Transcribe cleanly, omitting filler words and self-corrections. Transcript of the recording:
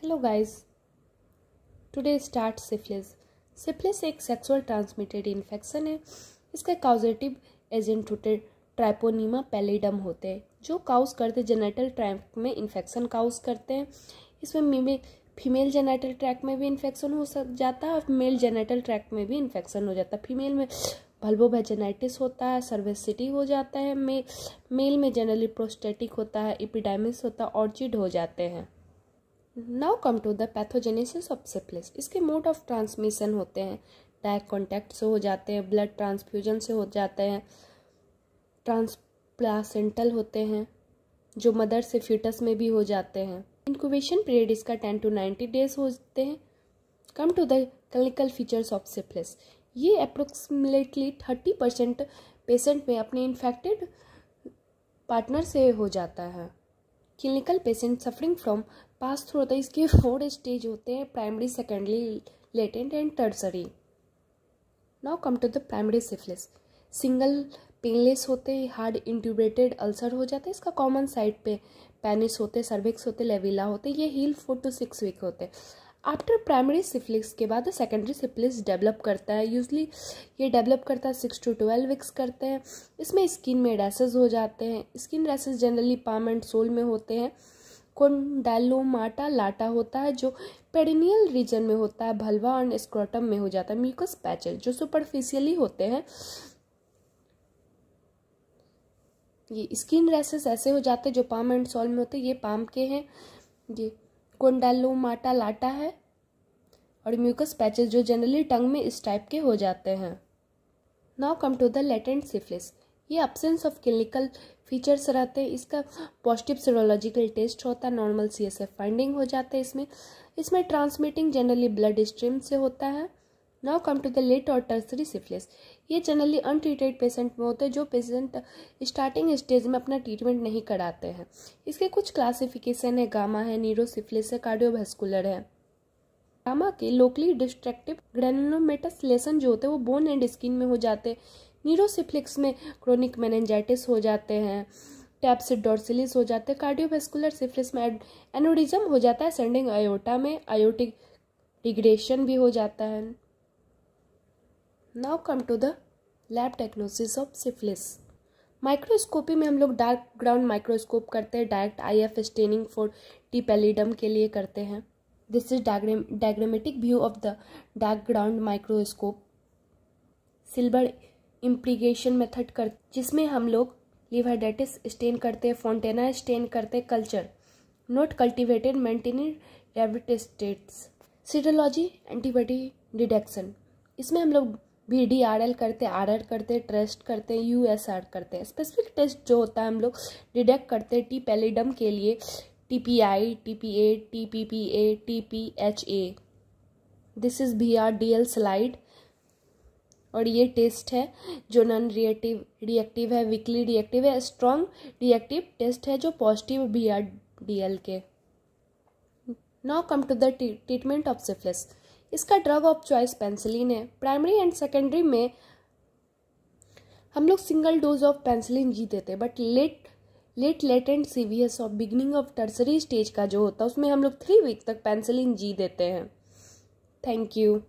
Hello guys, today start syphilis. Syphilis एक sexual transmitted infection है। इसका कॉजेटिव एजेंट होते ट्राइपोनीमा पैलिडम होते हैं जो काउज करते जेनेटल ट्रैक्ट में इन्फेक्शन काउज करते हैं। इसमें फीमेल जेनेटल ट्रैक्ट में भी इन्फेक्शन हो जाता है और मेल जेनेटल ट्रैक्ट में भी इन्फेक्शन हो जाता है। फीमेल में वल्वोवैजिनाइटिस होता है, सर्विसिटी हो जाता है। मेल में जनरली प्रोस्टेटिक होता है, एपिडेमिस होता है, ऑर्चिड हो जाते हैं। Now come to the pathogenesis of syphilis. इसके मोड ऑफ ट्रांसमिशन होते हैं डायरेक्ट कॉन्टैक्ट से हो जाते हैं, ब्लड ट्रांसफ्यूजन से हो जाते हैं, ट्रांसप्लासेंटल होते हैं जो मदर से फीटस में भी हो जाते हैं। इंक्यूबेशन पीरियड इसका 10 to 90 डेज होते हैं। Come to the clinical features of syphilis. ये अप्रोक्सीमेटली 30% पेशेंट में अपने इन्फेक्टेड पार्टनर से हो जाता है। Clinical patient suffering from pass through होता है। इसके 4 स्टेज होते हैं, primary, secondary, latent and tertiary. Now come to the primary syphilis. Single painless होते हैं, हार्ड इंट्यूबेटेड अल्सर हो जाता है। इसका कॉमन साइड पे पेनिस होते, सर्विक्स होते, लेविला होते। ये हील 4 to 6 वीक होते हैं। आफ्टर प्राइमरी सिफिलिस के बाद सेकेंडरी सिफिलिस डेवलप करता है। यूजली ये डेवलप करता है 6 to 12 वीक्स करते हैं। इसमें स्किन में रैसेस हो जाते हैं। Skin rashes generally palm and sole में होते हैं। कोंडाइलोमाटा लाटा होता है जो पेरिनियल रीजन में होता है। भल्वा और स्क्रोटम में हो जाता है। म्यूकस पैचेस जो सुपरफिशियली होते हैं। ये स्किन रैसेस ऐसे हो जाते हैं जो पाम एंड सोल में होते हैं। ये पाम के हैं। ये कोंडाइलोमाटा लाटा है। और म्यूकस पैचेस जो जनरली टंग में इस टाइप के हो जाते हैं। Now come to the latent syphilis. ये अब्सेंस ऑफ क्लिनिकल फीचर्स रहते हैं। इसका पॉजिटिव सीरोलॉजिकल टेस्ट होता है, नॉर्मल CSF फाइंडिंग हो जाते हैं। इसमें ट्रांसमिटिंग जनरली ब्लड स्ट्रीम से होता है। Now come to the late और टर्सरी सिफिलिस। ये जनरली अनट्रीटेड पेशेंट में होते हैं जो पेशेंट स्टार्टिंग स्टेज में अपना ट्रीटमेंट नहीं कराते हैं। इसके कुछ क्लासिफिकेशन है, गामा है, नीरोसिफिलिस है, कार्डियोवैस्कुलर है। गामा के लोकली डिस्ट्रक्टिव ग्रेनुलोमेटस लेसन जो होते हैं वो बोन एंड स्किन में हो जाते हैं। नीरोसिफिलिस में क्रोनिक मेनिंजाइटिस हो जाते हैं, टैप्सिड डॉर्सिलिस हो जाते हैं। कार्डियोवैस्कुलर सिफिलिस में एनोरिज्म हो जाता है सेंडिंग आयोटा में, आयोटिक रिग्रेशन भी हो जाता है। Now come to the lab diagnosis of syphilis. Microscopy में हम लोग डार्क ग्राउंड माइक्रोस्कोप करते हैं। Direct IF staining for T pallidum के लिए करते हैं। This is diagrammatic view of the dark ground microscope. Silver impregnation method कर जिसमें हम लोग लिवर्डेटिस स्टेन करते हैं, फोंटेना स्टेन करते हैं। Culture note cultivated maintaining Revit states. Serology antibody detection. इसमें हम लोग VDRL करते हैं, RR करते हैं, ट्रेस्ट करते हैं, USR करते हैं। स्पेसिफिक टेस्ट जो होता है हम लोग डिटेक्ट करते हैं टी पैलिडम के लिए TPI, TPA, TPPA, TPHA। This is VRDL slide. और ये टेस्ट है जो नॉन रिएक्टिव है, वीकली रिएक्टिव है, स्ट्रॉन्ग रिएक्टिव टेस्ट है जो पॉजिटिव VRDL के। Now come to the treatment of syphilis. इसका ड्रग ऑफ चॉइस पेंसिलिन है। प्राइमरी एंड सेकेंडरी में हम लोग single dose of penicillin G देते हैं, बट लेटेंट CVS और बिगिनिंग ऑफ टर्सरी स्टेज का जो होता है उसमें हम लोग 3 वीक तक पेंसिलिन जी देते हैं। Thank you.